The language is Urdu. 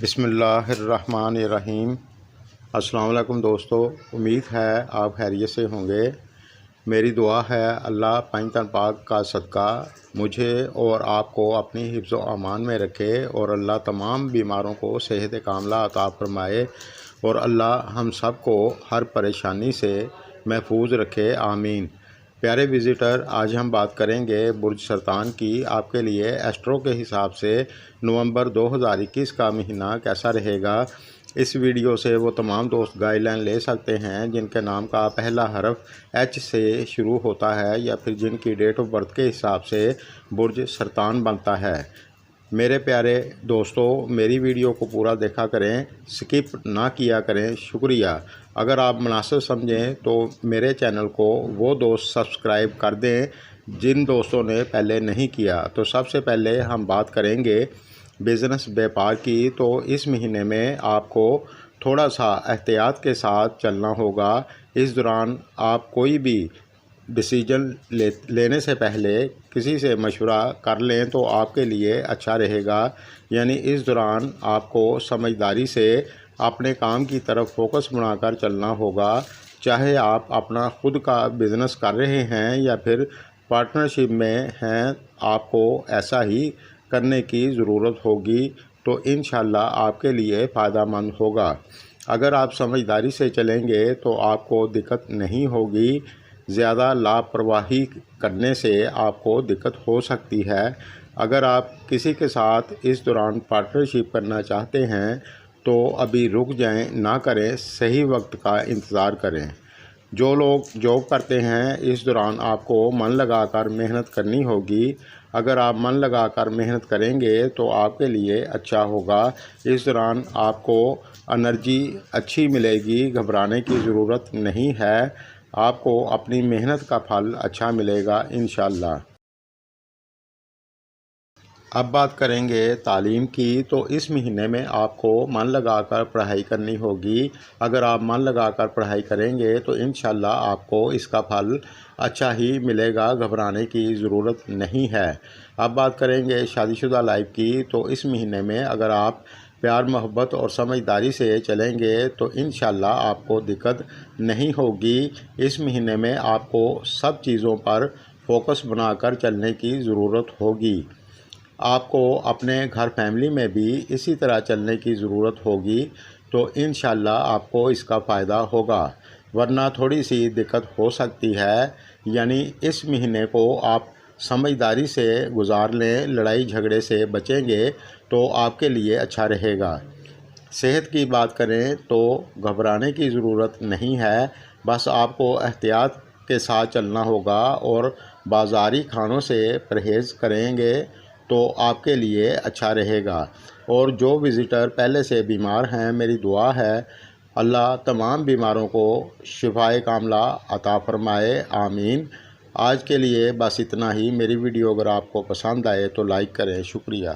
بسم اللہ الرحمن الرحیم۔ السلام علیکم دوستو، امید ہے آپ خیریت سے ہوں گے۔ میری دعا ہے اللہ پنجتن پاک کا صدقہ مجھے اور آپ کو اپنی حفظ و امان میں رکھے، اور اللہ تمام بیماروں کو صحت کاملہ عطا فرمائے، اور اللہ ہم سب کو ہر پریشانی سے محفوظ رکھے، آمین۔ پیارے وزٹر، آج ہم بات کریں گے برج سرطان کی۔ آپ کے لیے ایسٹرو کے حساب سے نومبر 2021 کا مہینہ کیسا رہے گا۔ اس ویڈیو سے وہ تمام دوست گائیڈ لائن لے سکتے ہیں جن کے نام کا پہلا حرف ایچ سے شروع ہوتا ہے، یا پھر جن کی ڈیٹ آف برتھ کے حساب سے برج سرطان بنتا ہے۔ میرے پیارے دوستو، میری ویڈیو کو پورا دیکھا کریں، سکپ نہ کیا کریں، شکریہ۔ اگر آپ مناسب سمجھیں تو میرے چینل کو وہ دوست سبسکرائب کر دیں جن دوستوں نے پہلے نہیں کیا۔ تو سب سے پہلے ہم بات کریں گے بزنس بیپار کی۔ تو اس مہینے میں آپ کو تھوڑا سا احتیاط کے ساتھ چلنا ہوگا۔ اس دوران آپ کوئی بھی ڈیسیجن لینے سے پہلے کسی سے مشورہ کر لیں تو آپ کے لیے اچھا رہے گا۔ یعنی اس دوران آپ کو سمجھداری سے اپنے کام کی طرف فوکس بنا کر چلنا ہوگا، چاہے آپ اپنا خود کا بزنس کر رہے ہیں یا پھر پارٹنرشپ میں ہیں، آپ کو ایسا ہی کرنے کی ضرورت ہوگی، تو انشاءاللہ آپ کے لیے فائدہ مند ہوگا۔ اگر آپ سمجھداری سے چلیں گے تو آپ کو دقت نہیں ہوگی۔ زیادہ لاپرواہی کرنے سے آپ کو دقت ہو سکتی ہے۔ اگر آپ کسی کے ساتھ اس دوران پارٹنرشپ کرنا چاہتے ہیں تو ابھی رک جائیں، نہ کریں، صحیح وقت کا انتظار کریں۔ جو لوگ جاب کرتے ہیں، اس دوران آپ کو من لگا کر محنت کرنی ہوگی۔ اگر آپ من لگا کر محنت کریں گے تو آپ کے لیے اچھا ہوگا۔ اس دوران آپ کو انرجی اچھی ملے گی، گھبرانے کی ضرورت نہیں ہے۔ آپ کو اپنی محنت کا پھل اچھا ملے گا انشاءاللہ۔ اب بات کریں گے تعلیم کی۔ تو اس مہینے میں آپ کو من لگا کر پڑھائی کرنی ہوگی۔ اگر آپ من لگا کر پڑھائی کریں گے تو انشاءاللہ آپ کو اس کا پھل اچھا ہی ملے گا، گھبرانے کی ضرورت نہیں ہے۔ اب بات کریں گے شادی شدہ لائف کی۔ تو اس مہینے میں اگر آپ پیار محبت اور سمجھداری سے چلیں گے تو انشاءاللہ آپ کو دقت نہیں ہوگی۔ اس مہینے میں آپ کو سب چیزوں پر فوکس بنا کر چلنے کی ضرورت ہوگی۔ آپ کو اپنے گھر فیملی میں بھی اسی طرح چلنے کی ضرورت ہوگی، تو انشاءاللہ آپ کو اس کا فائدہ ہوگا، ورنہ تھوڑی سی دقت ہو سکتی ہے۔ یعنی اس مہینے کو آپ سمجھداری سے گزار لیں، لڑائی جھگڑے سے بچیں گے تو آپ کے لیے اچھا رہے گا۔ صحت کی بات کریں تو گھبرانے کی ضرورت نہیں ہے، بس آپ کو احتیاط کے ساتھ چلنا ہوگا، اور بازاری کھانوں سے پرہیز کریں گے تو آپ کے لیے اچھا رہے گا۔ اور جو وزٹر پہلے سے بیمار ہیں، میری دعا ہے اللہ تمام بیماروں کو شفائے کاملہ عطا فرمائے، آمین۔ آج کے لیے بس اتنا ہی۔ میری ویڈیو اگر آپ کو پسند آئے تو لائک کریں، شکریہ۔